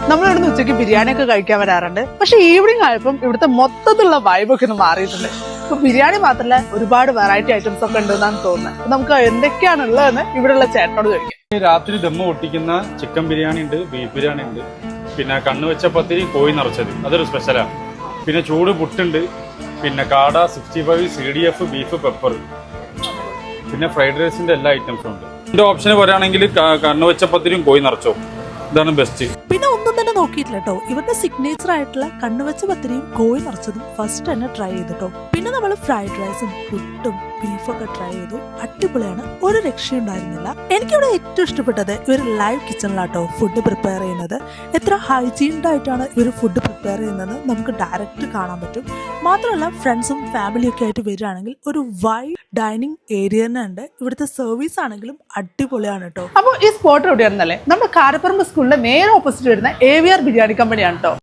നമ്മൾ ഇവിടുന്ന് ഉച്ചയ്ക്ക് ബിരിയാണി ഒക്കെ കഴിക്കാൻ വരാറുണ്ട്. പക്ഷെ ഈവനിങ് ആയപ്പം ഇവിടുത്തെ മൊത്തത്തിലുള്ള വൈബൊക്കെ ഒന്ന് മാറിയിട്ടുണ്ട്. ഇപ്പൊ ബിരിയാണി മാത്രമല്ല ഒരുപാട് വെറൈറ്റി ഐറ്റംസ് ഒക്കെ ഉണ്ടെന്നാണ് തോന്നുന്നത്. നമുക്ക് എന്തൊക്കെയാണ് ഉള്ളതെന്ന് ഇവിടെയുള്ള ചേട്ടനോട് ചോദിക്കാം. രാത്രി ദമ്മ് പൊട്ടിക്കുന്ന ചിക്കൻ ബിരിയാണി ഉണ്ട്, ബീഫ് ബിരിയാണി ഉണ്ട്, പിന്നെ കണ്ണ് വെച്ച പത്തിരി കോഴി നിറച്ചത് അതൊരു സ്പെഷ്യലാണ്. പിന്നെ ചൂട് പുട്ടുണ്ട്, പിന്നെ കാട 65 CDF ബീഫ് പെപ്പർ, പിന്നെ ഫ്രൈഡ് റൈസിന്റെ എല്ലാ ഐറ്റംസും ഉണ്ട്. എന്റെ ഓപ്ഷന് പറയുകയാണെങ്കിൽ കണ്ണ് വെച്ച പത്തിരിയും കോഴി നിറച്ചോ ഇതാണ് ബെസ്റ്റ്. പിന്നെ ഒന്നും തന്നെ നോക്കിയിട്ടില്ല കേട്ടോ. ഇവരുടെ സിഗ്നേച്ചർ ആയിട്ടുള്ള കണ്ണുവെച്ച പത്തിരിയും കോഴി നിറച്ചതും ഫസ്റ്റ് തന്നെ ട്രൈ ചെയ്തിട്ടോ. പിന്നെ നമ്മൾ ഫ്രൈഡ് റൈസും പുട്ടും ബീഫൊക്കെ ട്രൈ ചെയ്തു. അടിപൊളിയാണ്, ഒരു രക്ഷയുണ്ടായിരുന്നില്ല. എനിക്കിവിടെ ഏറ്റവും ഇഷ്ടപ്പെട്ടത് ഇവർ ലൈവ് കിച്ചണിലാട്ടോ ഫുഡ് പ്രിപ്പയർ ചെയ്യുന്നത്. എത്ര ഹൈജീൻഡ് ആയിട്ടാണ് ഇവർ ഫുഡ് പ്രിപ്പയർ ചെയ്യുന്നത് നമുക്ക് ഡയറക്റ്റ് കാണാൻ പറ്റും. മാത്രമല്ല ഫ്രണ്ട്സും ഫാമിലിയും ഒക്കെ ആയിട്ട് വരികയാണെങ്കിൽ ഒരു വൈഡ് ഡൈനിങ് ഏരിയ തന്നെ ഉണ്ട്. ഇവിടുത്തെ സർവീസ് ആണെങ്കിലും അടിപൊളിയാണ് കേട്ടോ. അപ്പോൾ ഈ സ്പോട്ട് എവിടെയാണെന്നല്ലേ, നമ്മുടെ കാരപ്പറമ്പ് സ്കൂളിന്റെ നേരെ ഓപ്പോസിറ്റ് വരുന്ന AVR ബിരിയാണി കമ്പനിയാണ് കേട്ടോ.